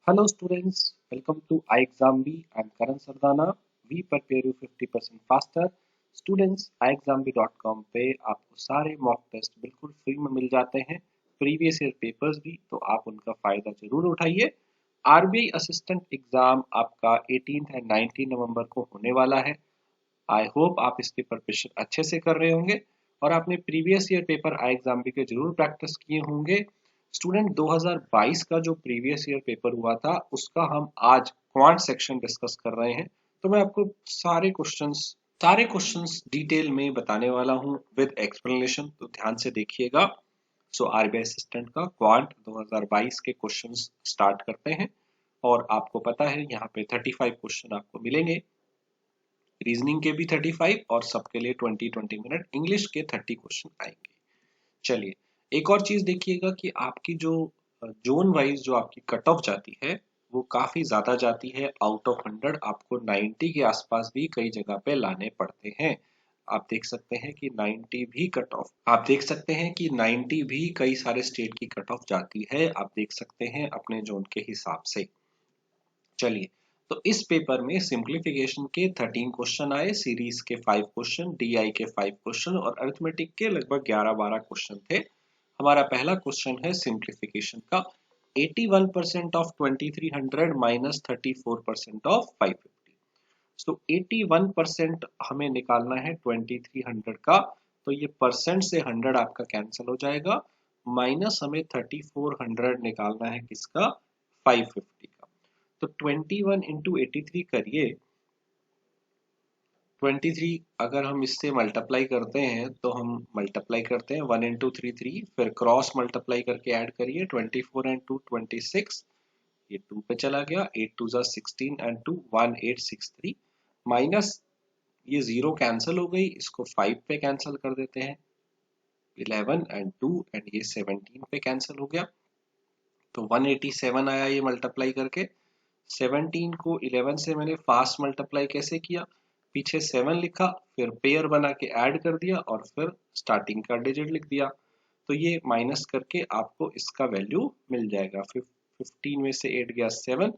Hello students, welcome to iExamB. I'm Karan Sardana. We prepare you 50% faster. Students, iexamb.com पे आपको सारे mock test बिल्कुल free में मिल जाते हैं, प्रीवियस ईयर पेपर्स भी, तो आप उनका फायदा जरूर उठाइए। आरबीआई असिस्टेंट एग्जाम आपका 18 एंड 19 नवंबर को होने वाला है। आई होप आप इसकी प्रिपरेशन अच्छे से कर रहे होंगे और आपने प्रीवियस ईयर पेपर iExamB के जरूर प्रैक्टिस किए होंगे। स्टूडेंट 2022 का जो प्रीवियस ईयर पेपर हुआ था उसका हम आज क्वांट सेक्शन डिस्कस कर रहे हैं। तो मैं आपको सारे क्वेश्चंस डिटेल में बताने वाला हूं विद एक्सप्लेनेशन, तो ध्यान से देखिएगा। सो आरबीआई असिस्टेंट का क्वांट 2022 के क्वेश्चंस स्टार्ट करते हैं और आपको पता है यहाँ पे 35 क्वेश्चन आपको मिलेंगे। रीजनिंग के भी 35 और सबके लिए 20-20 मिनट, इंग्लिश के 30 क्वेश्चन आएंगे। चलिए, एक और चीज देखिएगा कि आपकी जो जोन वाइज जो आपकी कट ऑफ जाती है वो काफी ज्यादा जाती है। आउट ऑफ 100 आपको 90 के आसपास भी कई जगह पे लाने पड़ते हैं। आप देख सकते हैं कि 90 भी कट ऑफ, आप देख सकते हैं कि 90 भी कई सारे स्टेट की कट ऑफ जाती है। आप देख सकते हैं अपने जोन के हिसाब से। चलिए, तो इस पेपर में सिंप्लीफिकेशन के 13 क्वेश्चन आए, सीरीज के 5 क्वेश्चन, डीआई के 5 क्वेश्चन और अरिथमेटिक के लगभग 11-12 क्वेश्चन थे। हमारा पहला क्वेश्चन है सिंप्लीफिकेशन का। 81% ऑफ 2300 माइनस 34% ऑफ 550। तो 81% हमें निकालना है 2300 का, तो ये परसेंट से 100 आपका कैंसिल हो जाएगा, माइनस हमें 3400 निकालना है किसका, 550 का। तो 21 इंटू 83 करिए। 23 अगर हम इससे मल्टीप्लाई करते हैं तो हम मल्टीप्लाई करते हैं 1 इंटू 3 3, फिर क्रॉस मल्टीप्लाई करके ऐड करिए। 24 एंड 2 26, ये 2 पे चला गया। 8 2 जा 16 एंड 2 1863, माइनस ये 0 कैंसिल हो गई, इसको 5 पे कैंसिल कर देते हैं। 11 एंड 2 एंड ये 17 पे कैंसिल हो गया, तो 187 आया ये मल्टीप्लाई करके। 17 को 11 से मैंने फास्ट मल्टीप्लाई कैसे किया, पीछे 7 लिखा, फिर पेयर बना के ऐड कर दिया और फिर स्टार्टिंग का डिजिट लिख दिया। तो ये माइनस करके आपको इसका वैल्यू मिल जाएगा। 15 में से 8 गया 7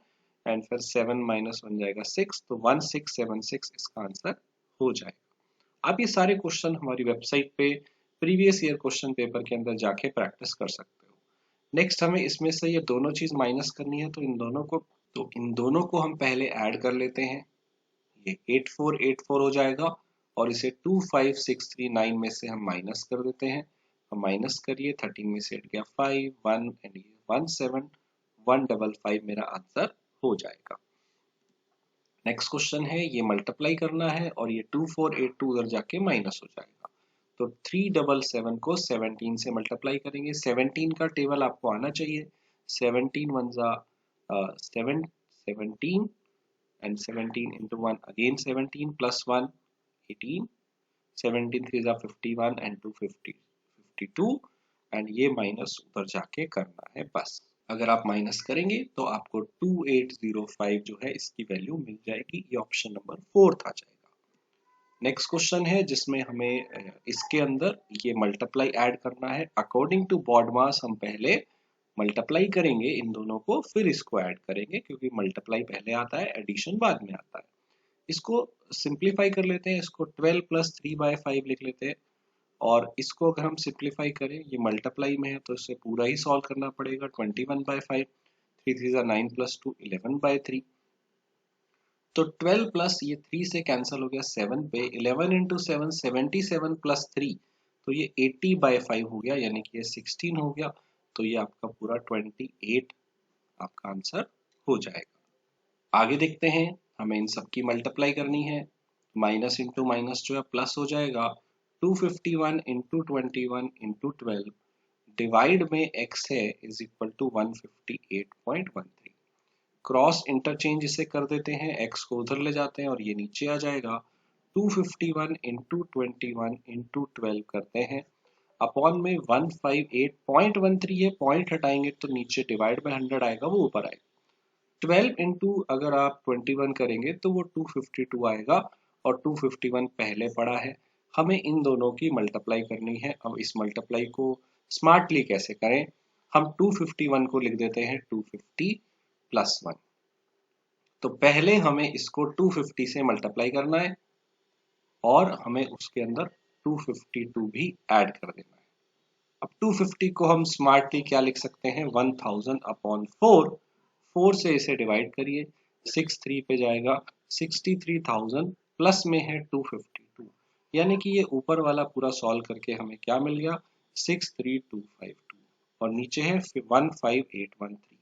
एंड फिर 7 माइनस 1 जाएगा 6, तो 1676 इसका आंसर हो जाएगा। आप ये सारे क्वेश्चन हमारी वेबसाइट पे प्रीवियस ईयर क्वेश्चन पेपर के अंदर जाके प्रैक्टिस कर सकते हो। नेक्स्ट हमें इसमें से ये दोनों चीज माइनस करनी है, तो इन दोनों को हम पहले ऐड कर लेते हैं। ये 8484 हो जाएगा और इसे 25639 में से हम माइनस कर देते हैं। हम माइनस करिए, 13 में से 8 गया 5 1 एंड 17 155 मेरा आंसर हो जाएगा। नेक्स्ट क्वेश्चन है, ये मल्टीप्लाई करना है और ये 2482 उधर जाके माइनस हो जाएगा। तो 377 को 17 से मल्टीप्लाई करेंगे। 17 का टेबल आपको आना चाहिए। 17 वन जा 17 and 17 into 1 again 17 plus 1 18, 17 3 जा 51 and 2 50 52 एंड ये माइनस उधर जाके करना है बस। अगर आप माइनस करेंगे तो आपको 2805 जो है इसकी वैल्यू मिल जाएगी। ये ऑप्शन नंबर 4 आ जाएगा। नेक्स्ट क्वेश्चन है जिसमें हमें इसके अंदर ये मल्टीप्लाई ऐड करना है। अकॉर्डिंग टू बॉडमास हम पहले मल्टीप्लाई करेंगे इन दोनों को, फिर इसको ऐड करेंगे, क्योंकि मल्टीप्लाई पहले आता है, एडिशन बाद में आता है। इसको सिंप्लीफाई कर लेते हैं, इसको 12 प्लस 3/5 लिख लेते हैं। और इसको अगर हम सिंप्लीफाई करें, ये मल्टीप्लाई में है तो इसे पूरा ही सॉल्व करना पड़ेगा। 21/5, 3 3 9 प्लस 2 11/3। तो 12 प्लस ये 3 से कैंसिल हो गया 7 पे, 11 इंटू 7 77 प्लस 3, तो ये 80/5 हो गया, यानी कि ये 16 हो गया। तो ये आपका पूरा 28 आपका आंसर हो जाएगा। आगे देखते हैं, हमें इन सब की मल्टीप्लाई करनी है। माइनस इंटू माइनस जो है प्लस हो जाएगा। 251 इंटू 21 इंटू 12 डिवाइड में x है is equal to 158.13। Cross interchange इसे कर देते हैं, x को उधर ले जाते हैं और ये नीचे आ जाएगा। 251 इंटू 21 इंटू 12 करते हैं, अपॉन में 158.13 है, पॉइंट हटाएंगे तो नीचे डिवाइड में 100 आएगा, वो ऊपर आएगा। 12 इंटू अगर आप 21 करेंगे तो वो 252 आएगा और 251 पहले पड़ा है। हमें इन दोनों की मल्टीप्लाई करनी है। अब इस मल्टीप्लाई को स्मार्टली कैसे करें, हम 251 को लिख देते हैं 250 +1। तो पहले हमें इसको 250 से मल्टीप्लाई करना है और हमें उसके अंदर 252 भी ऐड कर देना है। अब 250 को हम स्मार्टली क्या लिख सकते हैं, 1000 अपॉन 4, 4 से इसे डिवाइड करिए, 6 3 पे जाएगा, 63,000 प्लस में है 252, यानी कि ये ऊपर वाला पूरा सॉल्व करके हमें क्या मिल गया, 63252 और नीचे है 15813।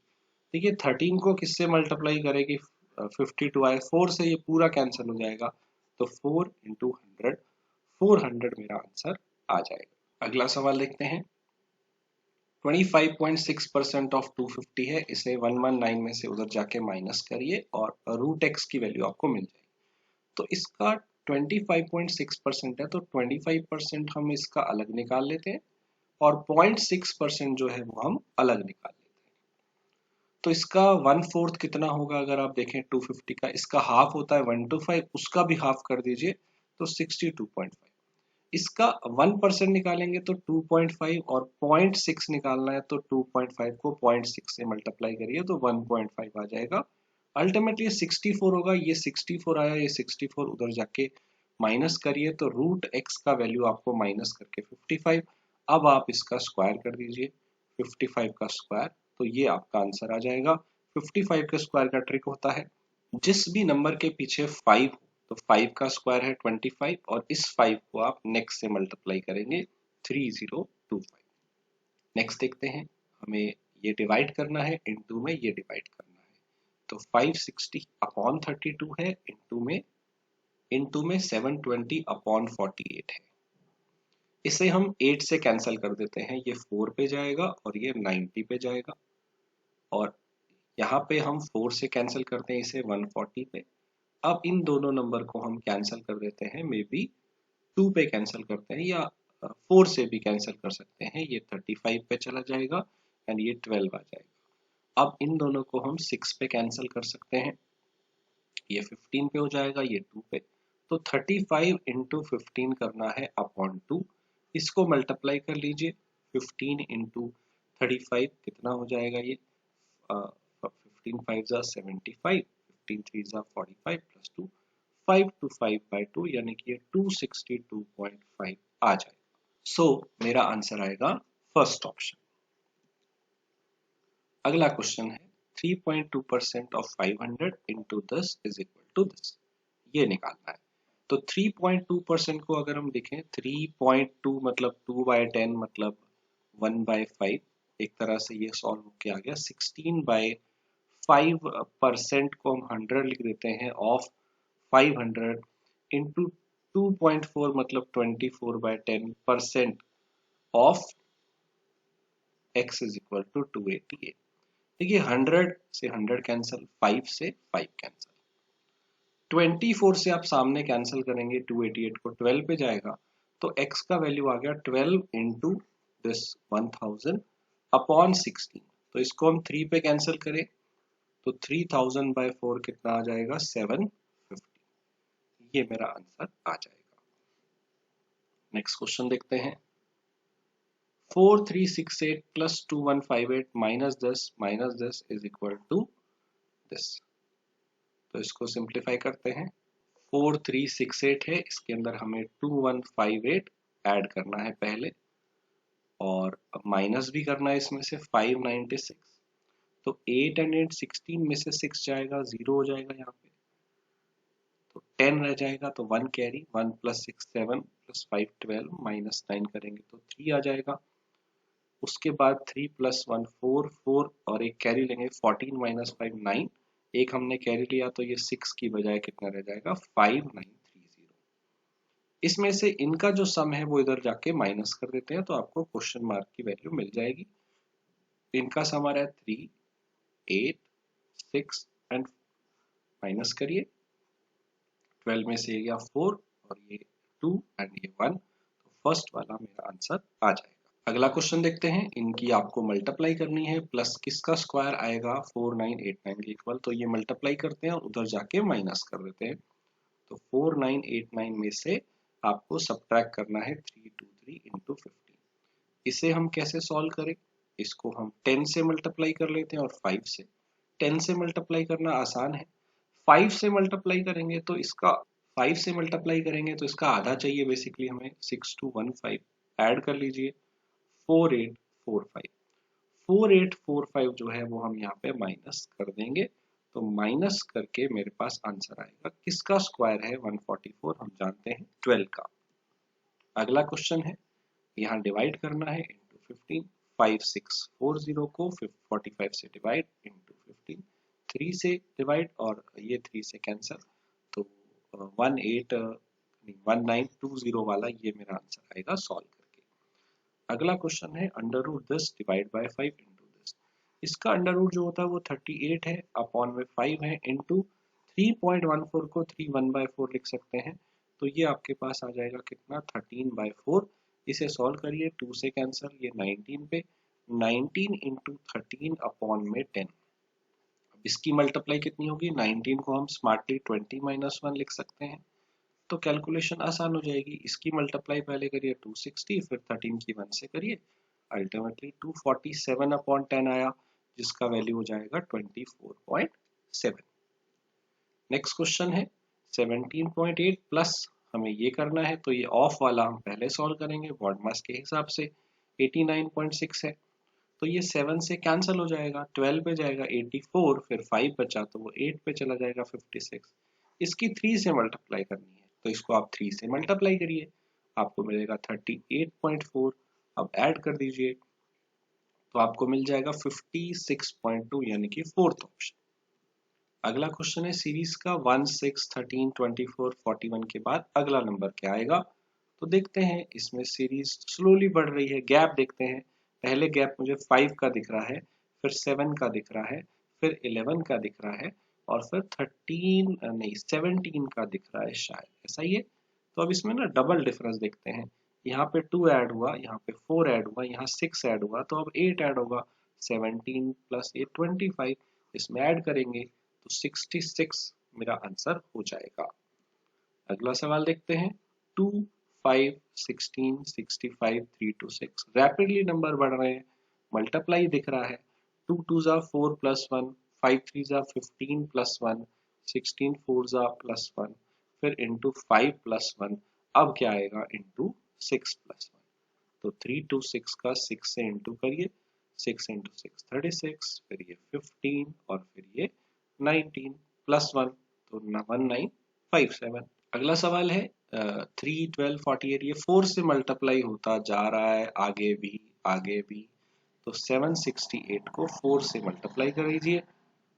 देखिए 13 को किससे मल्टीप्लाई करेगी, 52 आए, 4 से ये पूरा कैंसिल हो जाएगा, तो 4 इंटू 100, 400 मेरा आंसर आ जाएगा। अगला सवाल देखते हैं। 25.6% ऑफ 250 है, इसे 119 में से उधर जाके माइनस करिए और रूट एक्स की वैल्यू आपको मिल जाएगी। तो इसका 25.6% है, तो 25% हम इसका अलग निकाल लेते हैं और 0.6% जो है वो हम अलग निकाल लेते हैं। तो इसका 1/4 कितना होगा, अगर आप देखें 250 का, इसका हाफ होता है 125, उसका भी हाफ कर दीजिए तो 62.5। इसका 1% निकालेंगे तो 2.5 और 0.6 निकालना है तो 2.5 को 0.6 से मल्टीप्लाई करिए तो 1.5 आ जाएगा। अल्टीमेटली 64 होगा, ये 64 आया, ये 64 उधर जाके माइनस करिए तो रूट एक्स का वैल्यू आपको माइनस करके 55। अब आप इसका स्क्वायर कर दीजिए, 55 का स्क्वायर, तो ये आपका आंसर आ जाएगा। 55 के स्क्वायर का ट्रिक होता है, जिस भी नंबर के पीछे 5 हो तो 5 का स्क्वायर है 25 और इस 5 को आप नेक्स्ट से मल्टीप्लाई करेंगे 3025। नेक्स्ट देखते हैं, हमें ये डिवाइड करना है, इनटू में ये डिवाइड करना है, तो 560 अपॉन 32 है, इनटू में 720 अपॉन 48 है। इसे हम 8 से कैंसिल कर देते हैं, ये 4 पे जाएगा और ये 90 पे जाएगा, और यहाँ पे हम 4 से कैंसिल करते हैं इसे 140 पे। अब इन दोनों नंबर को हम कैंसिल कर देते हैं, मे बी 2 पे कैंसिल करते हैं या 4 से भी कैंसिल कर सकते हैं, ये 35 पे चला जाएगा एंड ये 12 आ जाएगा। अब इन दोनों को हम 6 पे कैंसिल कर सकते हैं, ये 15 पे हो जाएगा, ये 2 पे, तो 35 इंटू 15 करना है अपॉन 2, इसको मल्टीप्लाई कर लीजिए, 15 इंटू 35 कितना हो जाएगा, ये 15 5 जा 75, 15 3 जा 45 प्लस 2, 5 to 5/2 यानी कि ये 262.5 आ जाएगा। सो मेरा आंसर आएगा फर्स्ट ऑप्शन। अगला क्वेश्चन है 3.2% of 500 into 10 is equal to this, ये निकालना है। तो 3.2% को अगर हम देखें, 3.2 मतलब 2/10 मतलब 1/5, एक तरह से ये सॉल्व होके आ गया। 16/5% को हम 100 लिख देते हैं ऑफ 500 इंटू 2.4 मतलब 24/10% of x is equal to 288। देखिए 100 से 100 कैंसिल, 5 से 5 कैंसिल, 24 से आप सामने कैंसिल करेंगे 288 को, 12 पे जाएगा, तो x का वैल्यू आ गया 12 इंटू दिस 1000 अपॉन 16। तो इसको हम 3 पे कैंसिल करें तो 3000/4 कितना आ जाएगा, 750। ये मेरा आंसर आ जाएगा। नेक्स्ट क्वेश्चन देखते हैं। 4368 plus 2158 minus 10 is equal to this. तो इसको सिंप्लीफाई करते हैं। 4368 है, इसके अंदर हमें 2158 ऐड करना है पहले, और माइनस भी करना है इसमें से 596। तो 8 and 8 16 में से 6 जाएगा, 0 हो जाएगा यहाँ पे, तो 10 रह जाएगा, तो 1 कैरी, 1 प्लस 6 7 प्लस 5 12 माइनस 9 करेंगे तो 3 आ जाएगा। उसके बाद 3 प्लस 1 4 4 और एक कैरी लेंगे, 14 माइनस 5 9, एक हमने कैरी लिया तो ये 6 की बजाय कितना रह जाएगा, 5930। इसमें से इनका जो सम है वो इधर जाके माइनस कर देते हैं तो आपको क्वेश्चन मार्क की वैल्यू मिल जाएगी। इनका सम आ रहा है 3 8 6 एंड माइनस करिए, 12 में से ये गया 4 और ये 2 एंड ये 1, तो फर्स्ट वाला मेरा आंसर आ जाएगा। अगला क्वेश्चन देखते हैं। इनकी आपको मल्टीप्लाई करनी है, प्लस किसका स्क्वायर आएगा, 4989 के इक्वल, तो ये मल्टीप्लाई करते हैं और उधर जाके माइनस कर देते हैं। तो 4989 में से आपको सब्ट्रैक्ट करना है 323 इंटू 15। इसे हम कैसे सॉल्व करें, इसको हम 10 से मल्टीप्लाई कर लेते हैं और 5 से, 10 से मल्टीप्लाई करना आसान है, 5 से मल्टीप्लाई करेंगे तो इसका 5 से मल्टीप्लाई करेंगे तो इसका आधा चाहिए बेसिकली हमें, 6215 ऐड कर लीजिए 4845। 4845 जो है वो हम यहाँ पे माइनस कर देंगे, तो माइनस करके मेरे पास आंसर आएगा, किसका स्क्वायर है 144, हम जानते हैं 12 का। अगला क्वेश्चन है, यहाँ डिवाइड करना है इंटू 15, 5640 को 45 से डिवाइड इंटू 15, 3 से डिवाइड और ये 3 से कैंसिल, तो 1920 वाला ये मेरा आंसर आएगा सॉल्व करके। अगला क्वेश्चन है under root 10 divide by 5 into 10। इसका अंडर रूट जो होता है वो 38 है, अपॉन में 5 है, इंटू 3.14 को 3 1/4 लिख सकते हैं, तो ये आपके पास आ जाएगा कितना 13/4। इसे सॉल्व करिए, 2 से कैंसिल, ये 19 पे 19 इंटू 13 अपॉन में 10। अब इसकी मल्टीप्लाई कितनी होगी, 19 को हम स्मार्टली 20 - 1 लिख सकते हैं, तो कैलकुलेशन आसान हो जाएगी। इसकी मल्टीप्लाई पहले करिए 260, फिर 13 की 1 से करिए, अल्टीमेटली 247 अपॉन 10 आया, जिसका वैल्यू हो जाएगा 24.7। नेक्स्ट क्वेश्चन है 17.8 प्लस, हमें ये करना है तो ये ऑफ वाला हम पहले सॉल्व करेंगे बॉड मास के हिसाब से, 89.6 है, तो ये 7 से कैंसिल हो जाएगा, 12 पे जाएगा 84, फिर 5 बचा तो वो 8 पे चला जाएगा 56। इसकी 3 से मल्टीप्लाई करनी है, तो इसको आप 3 से मल्टीप्लाई करिए, आपको मिलेगा 38.4। अब ऐड कर दीजिए तो आपको मिल जाएगा 56.2, यानी कि फोर्थ ऑप्शन। अगला क्वेश्चन है सीरीज का 1 6 13 24 41 के बाद अगला नंबर क्या आएगा, तो देखते हैं। इसमें सीरीज स्लोली बढ़ रही है, गैप देखते हैं। पहले गैप मुझे 5 का दिख रहा है, फिर 7 का दिख रहा है, फिर 11 का दिख रहा है, और फिर 13 नहीं 17 का दिख रहा है, शायद ऐसा ही है। तो अब इसमें ना डबल डिफरेंस देखते हैं, यहाँ पे 2 ऐड हुआ, यहाँ पे 4 ऐड हुआ, यहाँ 6 ऐड हुआ, तो अब 8 ऐड होगा, 17 प्लस 8 25, इसमें ऐड करेंगे तो 66 मेरा आंसर हो जाएगा। अगला सवाल देखते हैं, 2 5 16 65 3 2 6, रैपिडली नंबर बढ़ रहे हैं, मल्टीप्लाई दिख रहा है, 2 2 जा 4 प्लस 1, 5 3 जा 15 प्लस 1, 16 4 जा प्लस 1, फिर इंटू 5 प्लस 1, अब क्या आएगा इंटू 6 प्लस 1, तो 3 2 6 का 6 से इंटू करिए, 6 इंटू 6 36, फिर ये 15 और फिर ये 19 प्लस 1, तो 1957। अगला सवाल है 3 12 48, ये 4 से मल्टीप्लाई होता जा रहा है, आगे भी आगे भी, तो 768 को 4 से मल्टीप्लाई कर दीजिए,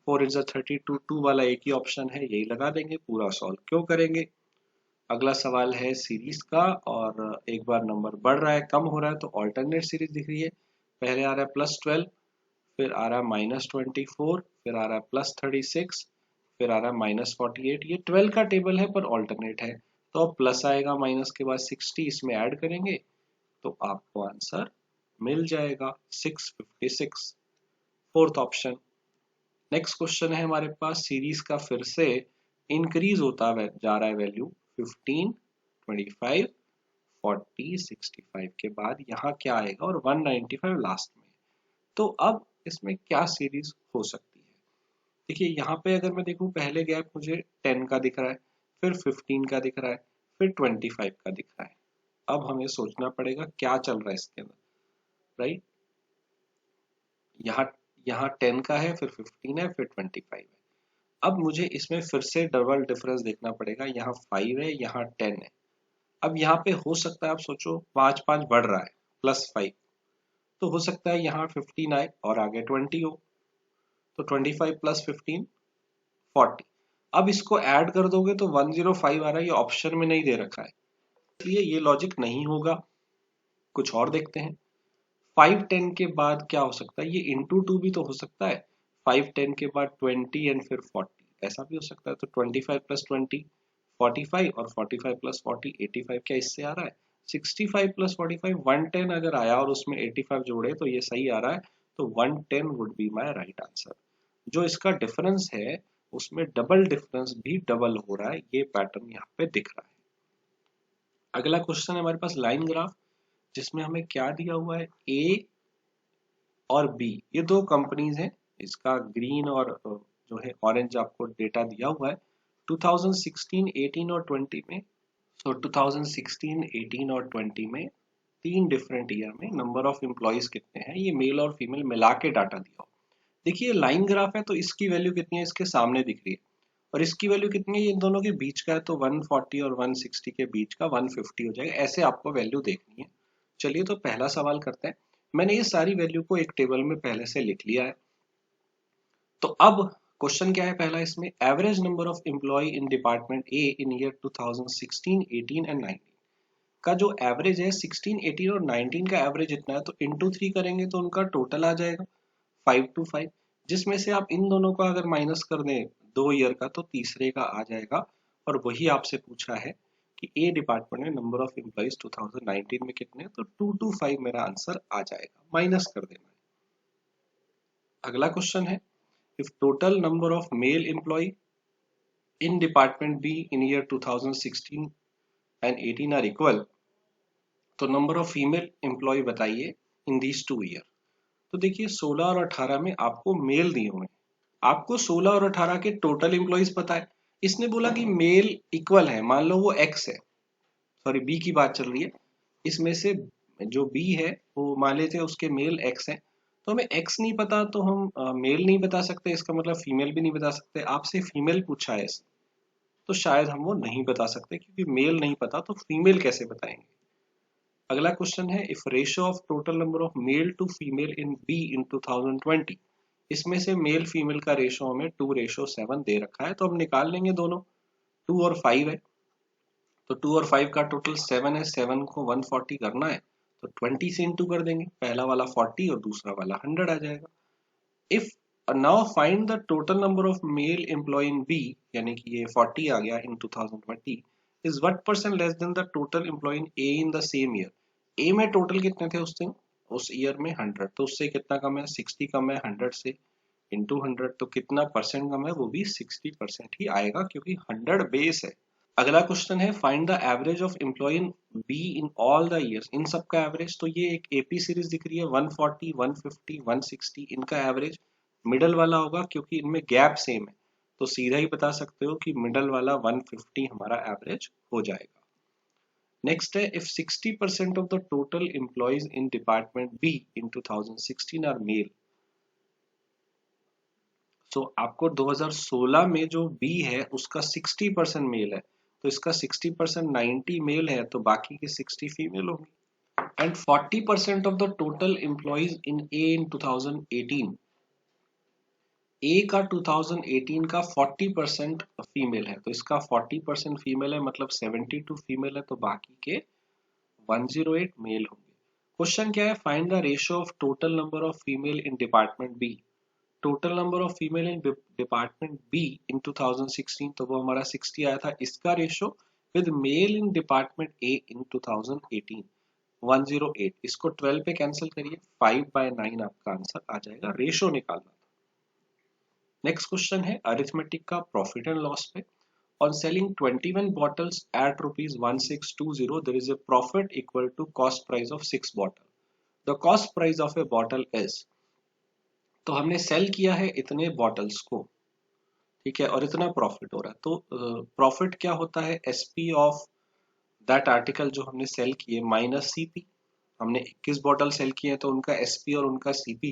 4 इज 32, 2 वाला एक ही ऑप्शन है, यही लगा देंगे, पूरा सॉल्व क्यों करेंगे। अगला सवाल है सीरीज का, और एक बार नंबर बढ़ रहा है कम हो रहा है तो ऑल्टरनेट सीरीज दिख रही है। पहले आ रहा है +12, फिर आ रहा है -24, फिर आ रहा है +36, फिर आ रहा है -48। ये 12 का टेबल है पर ऑल्टरनेट है, तो अब प्लस आएगा, माइनस के बाद 60 इसमें ऐड करेंगे तो आपको आंसर मिल जाएगा 656, फोर्थ ऑप्शन। नेक्स्ट क्वेश्चन है हमारे पास सीरीज का, फिर से इंक्रीज होता जा रहा है वैल्यू, 15 25 40 65 के बाद यहाँ क्या आएगा, और 195 लास्ट में, तो अब इसमें क्या सीरीज हो सकती है। देखिए यहाँ पे अगर मैं देखूं, पहले गैप मुझे 10 का दिख रहा है, फिर 15 का दिख रहा है, फिर 25 का दिख रहा है। अब हमें सोचना पड़ेगा क्या चल रहा है इसके अंदर, राइट। यहाँ यहाँ 10 का है, फिर 15 है, फिर 25 है। अब मुझे इसमें फिर से डबल डिफरेंस देखना पड़ेगा, यहाँ 5 है, यहाँ 10 है। अब यहाँ पे हो सकता है, आप सोचो 5 5 बढ़ रहा है, +5, तो हो सकता है यहाँ 15 आए और आगे 20 हो, तो 25 + 15 40। अब इसको ऐड कर दोगे तो 105 आ रहा है, ये ऑप्शन में नहीं दे रखा है, इसलिए ये लॉजिक नहीं होगा। कुछ और देखते हैं, 5 10 के बाद क्या हो सकता है, ये इंटू 2 भी तो हो सकता है, 5 10 के बाद 20 एंड फिर 40, ऐसा भी हो सकता है। तो 25 + 20 45, और 45 + 40 85, क्या इससे आ रहा है, 65 + 45 110 अगर आया और उसमें 85 जोड़े तो ये सही आ रहा है, तो 110 would be my right answer. जो इसका डिफरेंस है उसमें डबल डिफरेंस भी डबल हो रहा है, ये पैटर्न यहाँ पे दिख रहा है। अगला क्वेश्चन है हमारे पास लाइन ग्राफ, जिसमें हमें क्या दिया हुआ है, ए और बी, ये दो कंपनीज हैं, इसका ग्रीन और जो है ऑरेंज आपको डेटा दिया हुआ है 2016, 18 और 20 में। सो 2016, 18 और 20 में 3 डिफरेंट ईयर में नंबर ऑफ एम्प्लॉयज कितने हैं ये मेल और फीमेल मिला के डाटा दिया हो। देखिए लाइन ग्राफ है तो इसकी वैल्यू कितनी है इसके सामने दिख रही है और इसकी वैल्यू कितनी है ये इन दोनों के बीच का है तो 140 और 160 के बीच का 150 हो जाएगा। ऐसे आपको वैल्यू देखनी है। चलिए तो पहला सवाल करते हैं। मैंने ये सारी वैल्यू को एक टेबल में पहले से लिख लिया है। तो अब क्वेश्चन क्या है पहला इसमें, average number of employ in department A in year 2016, 18 and 19 का जो एवरेज है 16, 18 और 19 का एवरेज इतना है तो इंटू 3 करेंगे तो उनका टोटल आ जाएगा 525, जिसमें से आप इन दोनों का अगर माइनस कर दें 2 ईयर का तो तीसरे का आ जाएगा। और वही आपसे पूछा है कि ए डिपार्टमेंट में नंबर ऑफ एम्प्लॉइज 2019 में कितने, तो 225 मेरा आंसर आ जाएगा, माइनस कर देना है। अगला क्वेश्चन है, if total number of male employ in department B in year 2016 and 18 are equal, तो नंबर ऑफ फीमेल एम्प्लॉय बताइए इन दीज 2 ईयर। तो देखिए 16 और 18 में आपको मेल दिए हुए हैं, आपको 16 और 18 के टोटल एम्प्लॉइज पता है। इसने बोला कि मेल इक्वल है, मान लो वो एक्स है, सॉरी बी की बात चल रही है, इसमें से जो बी है वो मान लेते हैं उसके मेल एक्स है, तो हमें एक्स नहीं पता तो हम मेल नहीं बता सकते, इसका मतलब फीमेल भी नहीं बता सकते। आपसे फीमेल पूछा है तो शायद हम वो नहीं बता सकते, क्योंकि मेल नहीं पता तो फीमेल कैसे बताएंगे। अगला क्वेश्चन है, if ratio of total number of male to female in B in 2020, इसमें से मेल फीमेल का रेशियो हमें 2:7 दे रखा है, तो हम निकाल लेंगे दोनों। 2 और 5 है तो 2 और 5 का टोटल 7 है, 7 को 140 करना है तो 20 से इंटू कर देंगे, पहला वाला 40 और दूसरा वाला 100 आ जाएगा। If now find the total number of male employ in B, यानी कि ये 40 आ गया in 2020, is what percent less than the total employ in A in the same year. A में टोटल कितने थे उस दिन, उस ईयर में 100, तो उससे कितना कम है, 60 कम है 100 से, इंटू 100 तो कितना परसेंट कम है, वो भी 60% ही आएगा क्योंकि 100 बेस है। अगला क्वेश्चन है, find the average of employ in B in all the years, इन सब का एवरेज। तो ये एक एपी सीरीज दिख रही है 140, 150, 160, इनका एवरेज मिडल वाला होगा क्योंकि इनमें गैप सेम है, तो सीधा ही बता सकते हो कि मिडल वाला 150 हमारा एवरेज हो जाएगा। नेक्स्ट है, if 60% of the total employees in department B in 2016 are male, तो आपको 2016 में जो बी है उसका 60% मेल है, तो इसका 60% 90 मेल है तो बाकी के 60 फीमेल होंगी। And 40% of the total employees in A in 2018, A का 2018 का 40% फीमेल है, तो इसका 40% फीमेल है मतलब 72 फीमेल है, तो बाकी के 108 मेल होंगे। क्वेश्चन क्या है, find the ratio of total number of female in department B. Total number of female in department B in 2016, तो वो हमारा 60 आया था, इसका ratio with male in department A in 2018 108, इसको 12 पे कैंसिल करिए, 5/9 आपका आंसर आ जाएगा, रेशियो निकालना। नेक्स्ट क्वेश्चन है अरिथमेटिक का प्रॉफिट एंड लॉस पे। On selling 21 bottles at rupees 1620, there is a profit equal to cost price of 6 bottle. The cost price of a bottle is, तो हमने cell किया है इतने बॉटल्स को, ठीक है, और इतना प्रॉफिट हो रहा है, तो प्रॉफिट क्या होता है, एसपी ऑफ दैट आर्टिकल जो हमने सेल किए माइनस सीपी। हमने 21 बॉटल सेल किए हैं तो उनका एसपी और उनका सीपी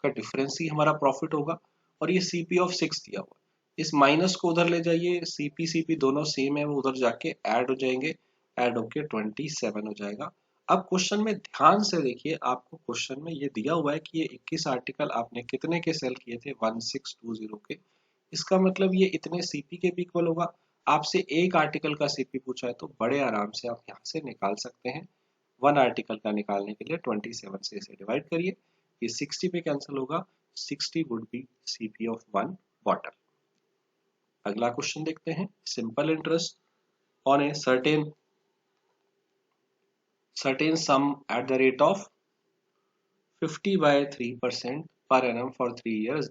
का डिफरेंस ही हमारा प्रॉफिट होगा, और ये सीपी ऑफ 6 दिया हुआ, इस माइनस को उधर ले जाइए, सीपी दोनों सेम है वो उधर जाके ऐड हो जाएंगे, ऐड होके 27 हो जाएगा। अब क्वेश्चन में ध्यान से देखिए, आपको क्वेश्चन में ये दिया हुआ है कि ये 21 आर्टिकल आपने कितने के सेल किए थे, 1620 के, इसका मतलब ये इतने सीपी के भी इक्वल होगा। आपसे एक आर्टिकल का सीपी पूछा है तो बड़े आराम से आप यहाँ से निकाल सकते हैं। वन आर्टिकल का निकालने के लिए 27 से इसे डिवाइड करिए, ये 60 पे कैंसिल होगा, 60 would be CP of 1 bottle. अगला क्वेश्चन देखते हैं, simple interest on a certain sum at the rate of 50/3% per annum for 3 years.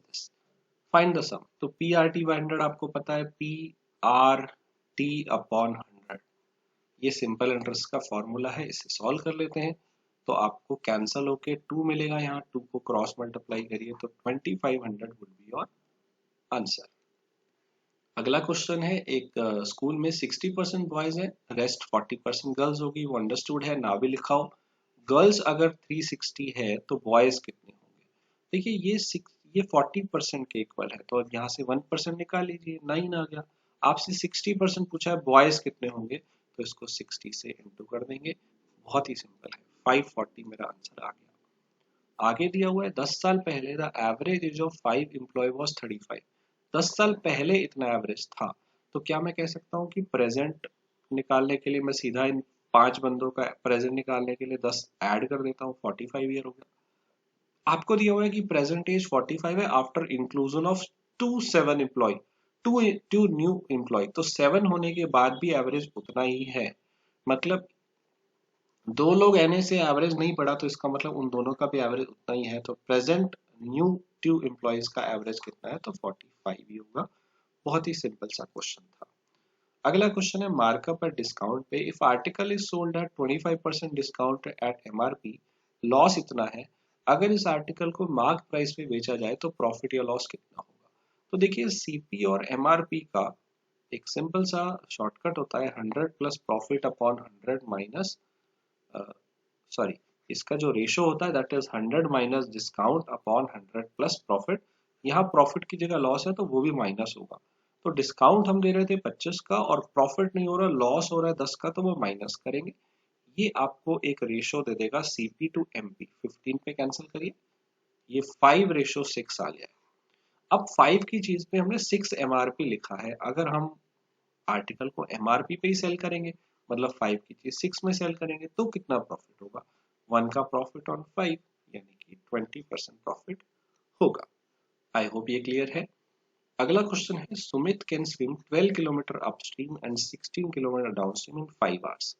Find the sum. तो PRT/100 आपको पता है, PRT/100, ये सिंपल इंटरेस्ट का फॉर्मूला है, इसे सॉल्व कर लेते हैं। तो आपको कैंसल होके 2 मिलेगा, यहाँ 2 को क्रॉस मल्टीप्लाई करिए तो 2500 वुड बी योर आंसर। अगला क्वेश्चन है, एक स्कूल में 60% बॉयज है, रेस्ट 40% गर्ल्स होगी, वो अंडरस्टूड है, ना भी लिखाओ। गर्ल्स अगर 360 है तो बॉयज कितने होंगे? देखिए ये 40% के इक्वल है, तो यहाँ से 1% निकाल लीजिए, 9 आ गया। आपसे 60% पूछा है, बॉयज कितने होंगे, तो इसको 60 से इंटू कर देंगे, बहुत ही सिंपल है, 540 मेरा आंसर आ गया। आगे दिया हुआ है 10 साल पहले the average age of 5 employee was 35। 10 साल पहले इतना एवरेज था, तो क्या मैं कह सकता हूँ कि प्रेजेंट निकालने के लिए मैं सीधा इन 5 बंदों का प्रेजेंट निकालने के लिए 10 ऐड कर देता हूँ, 45 ईयर हो गया। आपको दिया हुआ है कि प्रेजेंट एज 45 है after inclusion of 7 employee, two new employee, तो 7 होने के बाद भी एवरेज उतना ही है। मतलब 2 लोग एनए से एवरेज नहीं पड़ा, तो इसका मतलब उन दोनों का भी एवरेज उतना ही है, तो प्रेजेंट न्यू 2 एम्प्लॉयज का एवरेज कितना है, तो 45 ही होगा। बहुत ही सिंपल सा क्वेश्चन था। अगला क्वेश्चन है, मार्कअप एट डिस्काउंट पे if article is sold at 25% discount at MRP, loss इतना है, अगर इस आर्टिकल को मार्क प्राइस पे बेचा जाए तो प्रॉफिट या लॉस कितना होगा? तो देखिए सीपी और एमआरपी का एक सिंपल सा शॉर्टकट होता है 100 plus profit upon 100 minus, sorry, इसका जो रेशो होता है that is 100 minus discount upon 100 plus profit. यहाँ प्रॉफिट की जगह लॉस है तो वो भी माइनस होगा, तो डिस्काउंट हम दे रहे थे 25 का और प्रॉफिट नहीं हो रहा, लॉस हो रहा है 10 का, तो वो माइनस करेंगे। ये आपको एक रेशो दे देगा सीपी टू एमपी। 15 पे कैंसिल करिए, ये 5:6 आ गया। अब 5 की चीज पे हमने 6 एमआरपी लिखा है, अगर हम आर्टिकल को एमआरपी पे ही सेल करेंगे, मतलब 5 की चीज 6 में सेल करेंगे, तो कितना प्रॉफिट होगा? 1 का प्रॉफिट ऑन 5, यानी कि 20% प्रॉफिट होगा। आई होप ये क्लियर है। अगला क्वेश्चन है, Sumit can swim 12 kilometre upstream and 16 kilometre downstream in 5 hours.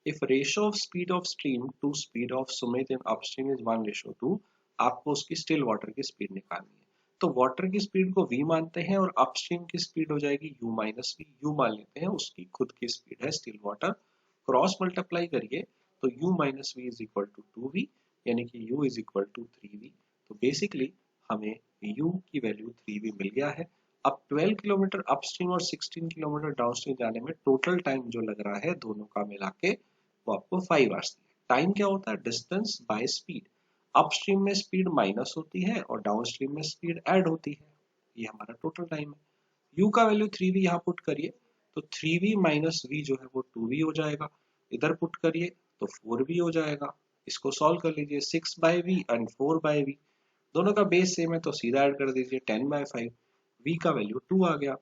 If ratio of speed of stream to speed of Sumit in upstream is 1:2, आपको उसकी स्टिल वाटर की स्पीड निकालनी है। तो वाटर की स्पीड को v मानते हैं और अपस्ट्रीम की स्पीड हो जाएगी u माइनस वी, u मान लेते हैं उसकी खुद की स्पीड है स्टिल वाटर, क्रॉस मल्टीप्लाई करिए तो u minus v is equal to 2v, यानी कि u is equal to 3v। तो बेसिकली हमें u की वैल्यू 3v मिल गया है। अब 12 किलोमीटर अपस्ट्रीम और 16 किलोमीटर डाउनस्ट्रीम जाने में टोटल टाइम जो लग रहा है दोनों का मिला के, वो आपको 5 आवर्स। टाइम क्या होता है? Distance by speed. अपस्ट्रीम में स्पीड माइनस होती है और डाउनस्ट्रीम में स्पीड ऐड होती है, ये हमारा टोटल टाइम है। u का वैल्यू 3v यहाँ पुट करिए, तो 3v माइनस v जो है वो 2v हो जाएगा, इधर पुट करिए तो 4v हो जाएगा। इसको सॉल्व कर लीजिए, 6/v एंड 4/v, दोनों का बेस सेम है तो सीधा ऐड कर दीजिए 10/5, v का वैल्यू 2 आ गया,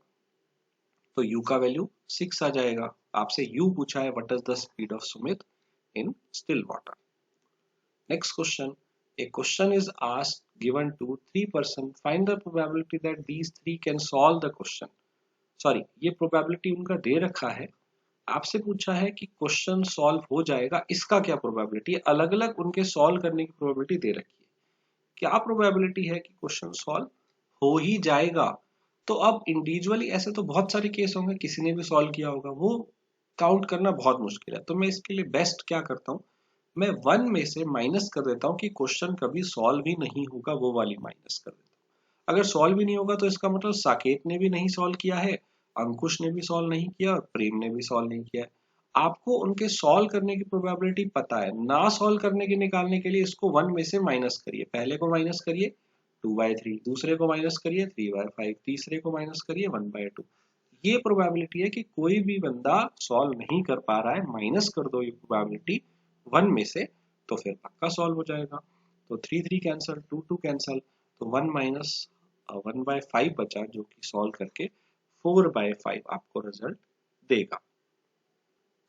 तो u का वैल्यू 6 आ जाएगा। आपसे u पूछा है what is the speed of Sumit in still water. Next question. A question is asked given to three person. Find the probability that these three can solve the question. Sorry, ये probability उनका दे रखा है, आपसे पूछा है कि क्वेश्चन सॉल्व हो जाएगा, इसका क्या प्रोबेबिलिटी है? अलग अलग उनके सॉल्व करने की प्रोबेबिलिटी दे रखी है। क्या प्रोबेबिलिटी है कि क्वेश्चन सॉल्व हो ही जाएगा? तो अब इंडिविजुअली ऐसे तो बहुत सारे केस होंगे, किसी ने भी सॉल्व किया होगा, वो काउंट करना बहुत मुश्किल है। तो मैं इसके लिए बेस्ट क्या करता हूँ, मैं 1 में से माइनस कर देता हूँ कि क्वेश्चन कभी सॉल्व ही नहीं होगा, वो वाली माइनस कर देता हूँ। अगर सॉल्व ही नहीं होगा तो इसका मतलब साकेत ने भी नहीं सॉल्व किया है, अंकुश ने भी सॉल्व नहीं किया और प्रेम ने भी सॉल्व नहीं किया है। आपको उनके सॉल्व करने की प्रोबेबिलिटी पता है, ना सॉल्व करने की निकालने के लिए इसको 1 में से माइनस करिए। पहले को माइनस करिए 2/3, दूसरे को माइनस करिए 3/5, तीसरे को माइनस करिए 1/2। ये प्रोबेबिलिटी है कि कोई भी बंदा सॉल्व नहीं कर पा रहा है, माइनस कर दो ये प्रोबेबिलिटी 1 में से, तो फिर पक्का सॉल्व हो जाएगा। तो 3 कैंसल, 2 कैंसल, तो 1 माइनस 1/5 बचा जो कि सॉल्व करके 4/5 आपको रिजल्ट देगा।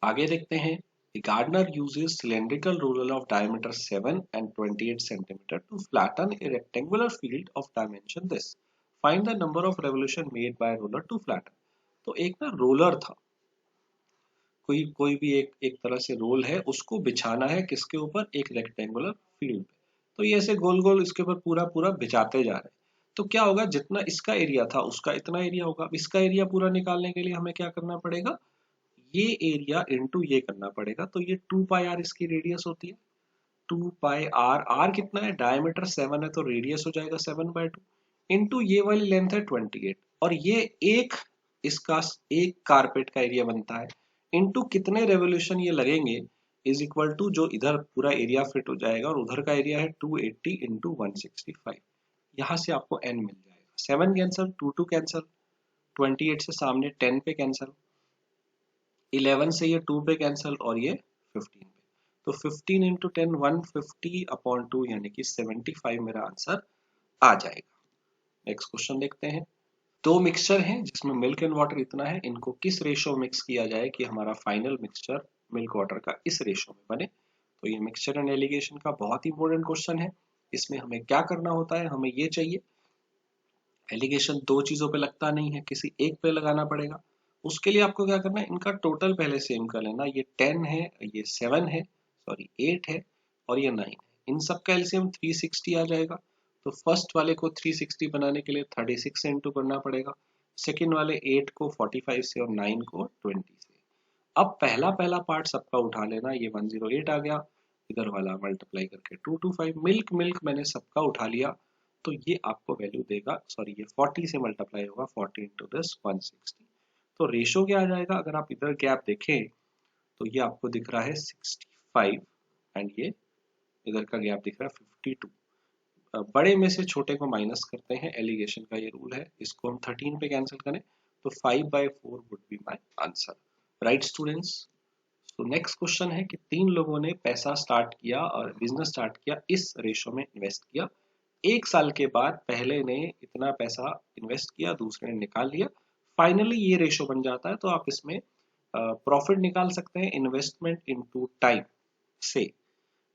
आगे देखते हैं, The gardener uses cylindrical ruler of diameter 7 and 28 centimeter to flatten a rectangular field of dimension this. Find the number of revolution made by ruler to flatten. तो एक ना रोलर था, कोई कोई भी एक तरह से रोल है, उसको बिछाना है किसके ऊपर? एक रेक्टेंगुलर फील्ड पे। तो ये ऐसे गोल गोल इसके ऊपर पूरा पूरा बिछाते जा रहे हैं, तो क्या होगा, जितना इसका एरिया था उसका इतना एरिया होगा। अब इसका एरिया पूरा निकालने के लिए हमें क्या करना पड़ेगा, ये एरिया इनटू ये करना पड़ेगा, तो ये 2 पाई आर इसकी रेडियस होती है। 2 पाई आर, आर कितना है, डायमीटर 7 है तो रेडियस हो जाएगा 7/2 इंटू ये वाली लेंथ है 28 और ये एक इसका एक कारपेट का एरिया बनता है इंटू कितने रेवोल्यूशन ये लगेंगे इज इक्वल टू जो इधर पूरा एरिया फिट हो जाएगा और उधर का एरिया है 280 इंटू 165। यहाँ से आपको n मिल जाएगा। 7 कैंसल, 2 कैंसल, 28 से सामने 10 पे कैंसल, 11 से ये 2 पे कैंसल और ये 15 पे, तो 15 इंटू 10 150/2 यानी कि 75 मेरा आंसर आ जाएगा। नेक्स्ट क्वेश्चन देखते हैं। दो मिक्सचर हैं जिसमें मिल्क एंड वाटर इतना है, इनको किस रेशो में मिक्स किया जाए कि हमारा फाइनल मिक्सचर मिल्क वाटर का इस रेशो में बने। तो ये मिक्सचर एंड एलिगेशन का बहुत इंपॉर्टेंट क्वेश्चन है। इसमें हमें क्या करना होता है, हमें ये चाहिए एलिगेशन दो चीजों पे लगता नहीं है, किसी एक पे लगाना पड़ेगा। उसके लिए आपको क्या करना है, इनका टोटल पहले सेम कर लेना। ये 10 है, ये 7 है, सॉरी 8 है और ये 9 है। इन सब का एलसीएम 360 आ जाएगा। तो फर्स्ट वाले को 360 बनाने के लिए 36 से इंटू करना पड़ेगा, सेकेंड वाले 8 को 45 से और 9 को 20 से। अब पहला पहला पार्ट सबका उठा लेना, ये 108 आ गया, इधर वाला मल्टीप्लाई करके 225, मिल्क मिल्क मैंने सबका उठा लिया तो ये आपको वैल्यू देगा, सॉरी ये 40 से मल्टीप्लाई होगा, 40 इंटू 10 160। तो रेशो क्या आ जाएगा, अगर आप इधर गैप देखें तो ये आपको दिख रहा है 65 एंड ये इधर का गैप दिख रहा है 52। बड़े में से छोटे को माइनस करते हैं, एलिगेशन का ये रूल है। इसको हम 13 पे कैंसिल करें तो 5/4 would be my answer. Right students, तो नेक्स्ट क्वेश्चन है कि तीन लोगों ने पैसा स्टार्ट किया और बिजनेस स्टार्ट किया, इस रेशो में इन्वेस्ट किया। एक साल के बाद पहले ने इतना पैसा इन्वेस्ट किया, दूसरे ने निकाल लिया, फाइनली ये रेशो बन जाता है। तो आप इसमें प्रॉफिट निकाल सकते हैं इन्वेस्टमेंट इनटू टाइम से।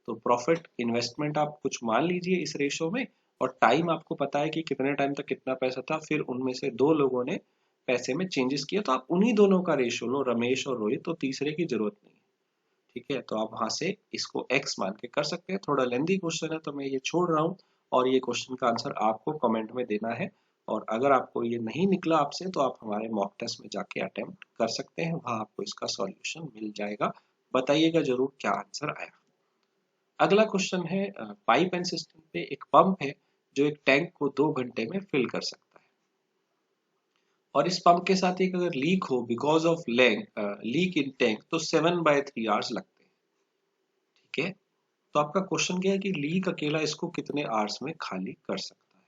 तो प्रॉफिट इन्वेस्टमेंट आप कुछ मान लीजिए इस रेशो में, और टाइम आपको पता है कि कितने टाइम तक कितना पैसा था, फिर उनमें से दो लोगों ने पैसे में चेंजेस किया, तो आप उन्हीं दोनों का रेशो लो, रमेश और रोहित, तो तीसरे की जरूरत नहीं है। ठीक है, तो आप वहां से इसको x मान के कर सकते हैं। थोड़ा लेंदी क्वेश्चन है तो मैं ये छोड़ रहा हूँ और ये क्वेश्चन का आंसर आपको कमेंट में देना है। और अगर आपको ये नहीं निकला आपसे तो आप हमारे मॉक टेस्ट में जाके अटेम्प्ट कर सकते हैं, वहां आपको इसका सॉल्यूशन मिल जाएगा। बताइएगा जरूर क्या आंसर आया। अगला क्वेश्चन है, पाइप एंड सिस्टम पे एक पंप है जो एक टैंक को 2 घंटे में फिल कर सकता है, और इस पंप के साथ एक अगर लीक हो because of leak in tank तो 7/3 आवर्स लगते हैं। ठीक है, तो आपका क्वेश्चन क्या है कि लीक अकेला इसको कितने आवर्स में खाली कर सकता है।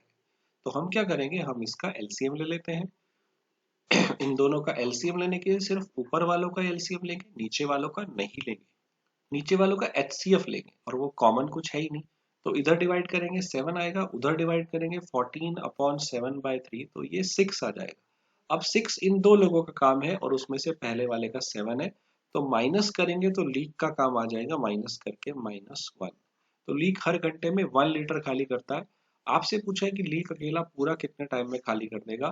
तो हम क्या करेंगे, हम इसका एलसीएम ले लेते हैं। इन दोनों का एलसीएम लेने के लिए सिर्फ ऊपर वालों का एलसीएम लेंगे, नीचे वालों का नहीं लेंगे। नीचे वालों का एचसीएफ लेंगे और वो कॉमन कुछ है ही नहीं, तो इधर डिवाइड करेंगे 7 आएगा, उधर डिवाइड करेंगे 14/7/3 तो ये 6 आ जाएगा। अब 6 इन दो लोगों का काम है और उसमें से पहले वाले का 7 है, तो माइनस करेंगे तो लीक का काम आ जाएगा, माइनस करके -1। तो लीक हर घंटे में 1 लीटर खाली करता है। आपसे पूछा है कि लीक अकेला पूरा कितने टाइम में खाली कर देगा।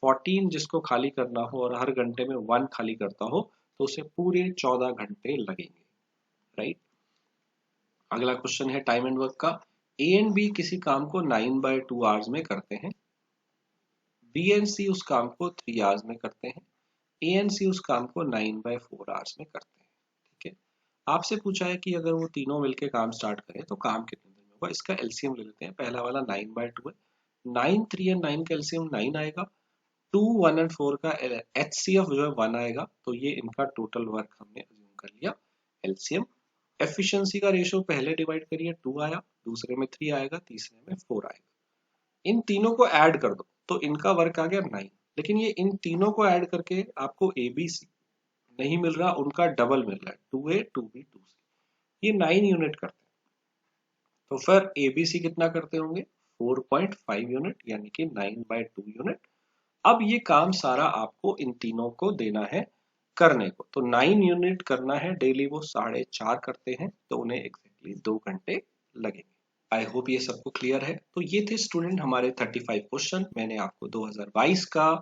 14 जिसको खाली करना हो और हर घंटे में 1 खाली करता हो तो उसे पूरे 14 घंटे लगेंगे। राइट, अगला क्वेश्चन है टाइम एंड वर्क का। ए एंड बी किसी काम को 9/2 आवर्स में करते हैं, बी एंड सी उस काम को 3 आवर्स में करते हैं, ए एंड सी उस काम को 9/4 आवर्स में करते हैं। ठीक है, आपसे पूछा है कि अगर वो तीनों मिलके काम स्टार्ट करें तो काम कितने दिन में होगा। इसका एलसीएम ले लेते हैं। पहला वाला 9/2 है, 9 3 एंड 9 का एलसीएम 9 आएगा, 2 1 एंड 4 का एचसीएफ जो है 1 आएगा, तो ये इनका टोटल वर्क हमने अज्यूम कर लिया। एलसीएम एफिशिएंसी का रेशियो पहले डिवाइड करिए, 2 आया, दूसरे में 3 आएगा, तीसरे में 4 आएगा। इन तीनों को ऐड कर दो तो इनका वर्क आ गया 9। लेकिन ये इन तीनों को ऐड करके आपको एबीसी नहीं मिल रहा, उनका डबल मिल रहा है, 2A 2B 2C, ये 9 यूनिट करते हैं। तो फिर एबीसी कितना करते होंगे, 4.5 यूनिट, यानी कि 9/2 यूनिट। अब ये काम सारा आपको इन तीनों को देना है करने को, तो 9 यूनिट करना है डेली, वो 4.5 करते हैं, तो उन्हें एग्जैक्टली 2 घंटे लगेंगे। आई होप ये सबको क्लियर है। तो ये थे स्टूडेंट हमारे 35 क्वेश्चन। मैंने आपको 2022 का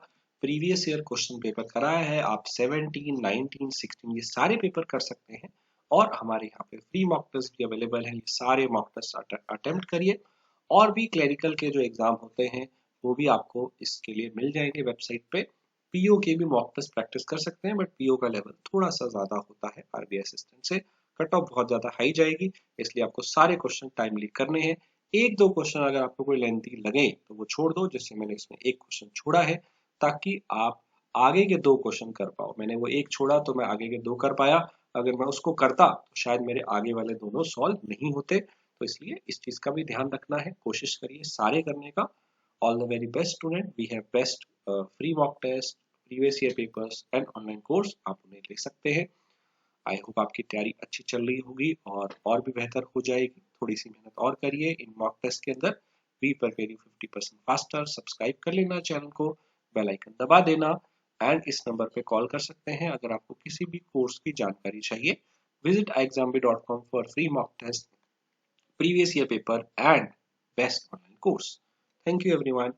प्रीवियस ईयर क्वेश्चन पेपर कराया है। आप 17, 19, 16 ये सारे पेपर कर सकते हैं, और हमारे यहाँ पे फ्री मॉक टेस्ट भी अवेलेबल है। ये सारे मॉक टेस्ट अटेम्प्ट करिए, और भी क्लरिकल के जो एग्जाम होते हैं वो भी आपको इसके लिए मिल जाएंगे वेबसाइट पे। पीओ के भी मॉक टेस्ट प्रैक्टिस कर सकते हैं, बट पीओ का लेवल थोड़ा सा ज्यादा होता है आरबीआई असिस्टेंट से। कट ऑफ बहुत ज्यादा हाई जाएगी, इसलिए आपको सारे क्वेश्चन टाइमली करने हैं। एक दो क्वेश्चन अगर आपको कोई लेंथी लगे तो वो छोड़ दो, जैसे मैंने इसमें एक क्वेश्चन छोड़ा है, ताकि आप आगे के दो क्वेश्चन कर पाओ। मैंने वो एक छोड़ा तो मैं आगे के दो कर पाया, अगर मैं उसको करता तो शायद मेरे आगे वाले दोनों सॉल्व नहीं होते। तो इसलिए इस चीज का भी ध्यान रखना है, कोशिश करिए सारे करने का। All the very best student, we have best free mock test, previous year papers and online course, आप उन्हें ले सकते हैं। आई होप आपकी तैयारी अच्छी चल रही होगी और भी बेहतर हो जाएगी। थोड़ी सी मेहनत और करिए इन मॉक टेस्ट के अंदर। We prepare you 50% faster. Subscribe कर लेना चैनल को, बेल आइकन दबा देना, एंड इस नंबर पे कॉल कर सकते हैं अगर आपको किसी भी कोर्स की जानकारी चाहिए। Visit iexambit.com for free mock test, previous year paper and best online course. Thank you everyone.